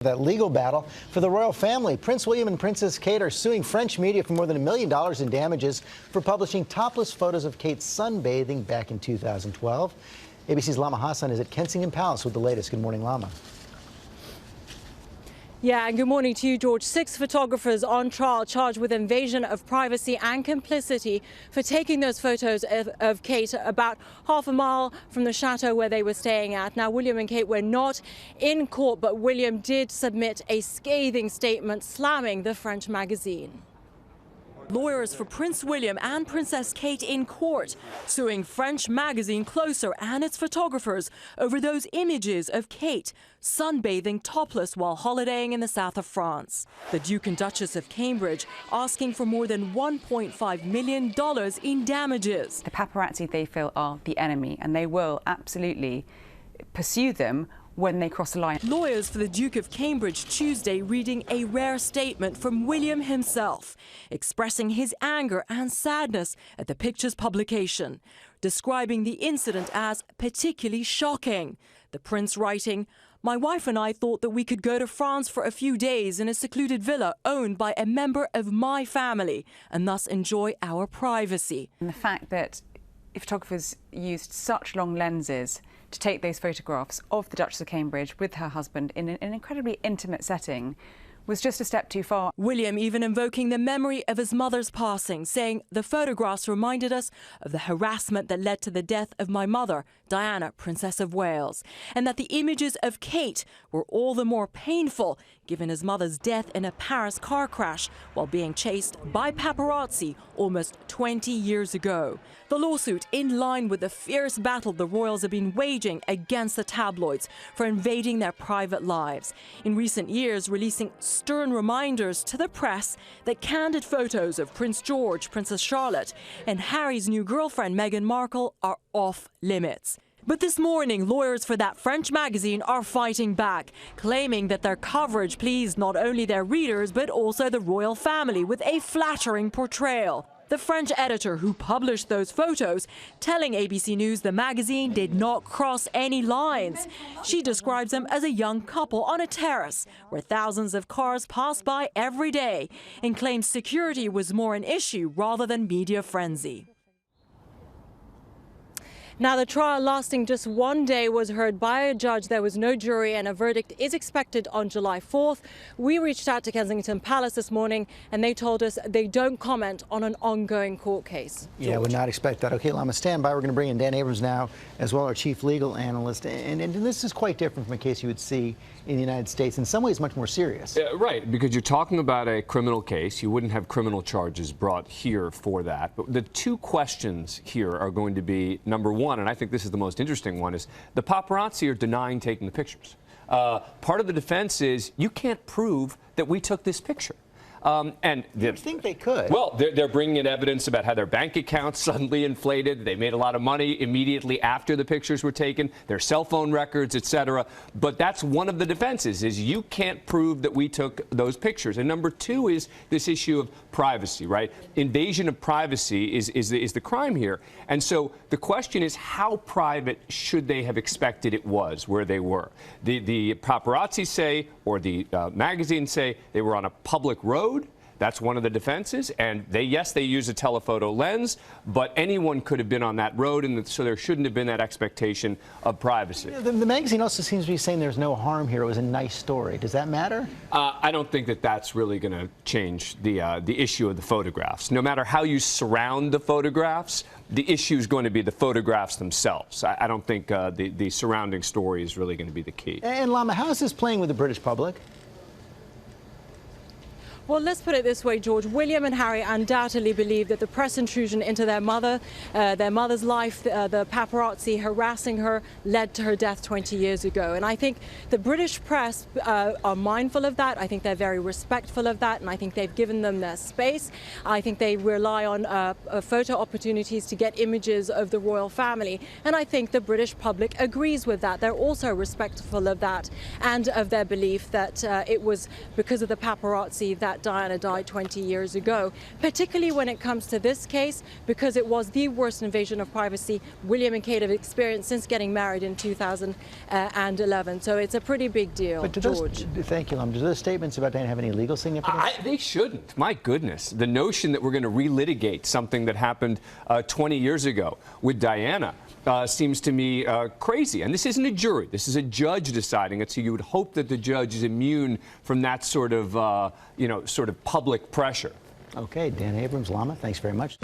That legal battle for the royal family. Prince William and Princess Kate are suing French media for more than $1 million in damages for publishing topless photos of Kate sunbathing back in 2012. ABC's Lama Hassan is at Kensington Palace with the latest. Good morning, Lama. Yeah, and good morning to you, George. 6 photographers on trial charged with invasion of privacy and complicity for taking those photos of Kate about half a mile from the chateau where they were staying at. Now, William and Kate were not in court, but William did submit a scathing statement slamming the French magazine. Lawyers for Prince William and Princess Kate in court, suing French magazine Closer and its photographers over those images of Kate sunbathing topless while holidaying in the south of France. The Duke and Duchess of Cambridge asking for more than $1.5 million in damages. The paparazzi, they feel, are the enemy, and they will absolutely pursue them when they cross the line. Lawyers for the Duke of Cambridge Tuesday reading a rare statement from William himself, expressing his anger and sadness at the picture's publication, describing the incident as particularly shocking. The prince writing, "My wife and I thought that we could go to France for a few days in a secluded villa owned by a member of my family and thus enjoy our privacy." And the fact that photographers used such long lenses to take those photographs of the Duchess of Cambridge with her husband in an incredibly intimate setting was just a step too far. William even invoking the memory of his mother's passing, saying the photographs reminded us of the harassment that led to the death of my mother, Diana, Princess of Wales, and that the images of Kate were all the more painful given his mother's death in a Paris car crash while being chased by paparazzi almost 20 years ago. The lawsuit in line with the fierce battle the royals have been waging against the tabloids for invading their private lives. In recent years, releasing stern reminders to the press that candid photos of Prince George, Princess Charlotte, and Harry's new girlfriend Meghan Markle are off limits. But this morning, lawyers for that French magazine are fighting back, claiming that their coverage pleased not only their readers but also the royal family with a flattering portrayal. The French editor who published those photos telling ABC News the magazine did not cross any lines. She describes them as a young couple on a terrace where thousands of cars pass by every day and claims security was more an issue rather than media frenzy. Now, the trial lasting just one day was heard by a judge. There was no jury and a verdict is expected on July 4th. We reached out to Kensington Palace this morning and they told us they don't comment on an ongoing court case. Yeah, I would not expect that. Okay, Lama, stand by. We're going to bring in Dan Abrams now, as well, our chief legal analyst. And this is quite different from a case you would see in the United States. In some ways, much more serious. Right, because you're talking about a criminal case. You wouldn't have criminal charges brought here for that. But the two questions here are going to be, number one, and I think this is the most interesting one, is the paparazzi are denying taking the pictures. Part of the defense is you can't prove that we took this picture. And you think they could? Well, they're bringing in evidence about how their bank accounts suddenly inflated. They made a lot of money immediately after the pictures were taken, their cell phone records, etc. But that's one of the defenses, is you can't prove that we took those pictures. And number two is this issue of privacy, right? Invasion of privacy is the crime here. And so the question is, how private should they have expected it was where they were? The paparazzi say, or the magazines say, they were on a public road. That's one of the defenses, and yes, they use a telephoto lens, but anyone could have been on that road, and so there shouldn't have been that expectation of privacy. The magazine also seems to be saying there's no harm here. It was a nice story. Does that matter? I don't think that that's really going to change the issue of the photographs. No matter how you surround the photographs, the issue is going to be the photographs themselves. I don't think the surrounding story is really going to be the key. And Lama, how is this playing with the British public? Well, let's put it this way, George. William and Harry undoubtedly believe that the press intrusion into their mother's life, the paparazzi harassing her, led to her death 20 years ago. And I think the British press are mindful of that. I think they're very respectful of that, and I think they've given them their space. I think they rely on photo opportunities to get images of the royal family, and I think the British public agrees with that. They're also respectful of that and of their belief that it was because of the paparazzi that that Diana died 20 years ago, particularly when it comes to this case, because it was the worst invasion of privacy William and Kate have experienced since getting married in 2011. So it's a pretty big deal, But George. Thank you, Lum. Do those statements about Diana have any legal significance? They shouldn't. My goodness. The notion that we're going to relitigate something that happened 20 years ago with Diana seems to me crazy. And this isn't a jury. This is a judge deciding it. So you would hope that the judge is immune from that sort of, sort of public pressure. Okay, Dan Abrams, Lama, thanks very much.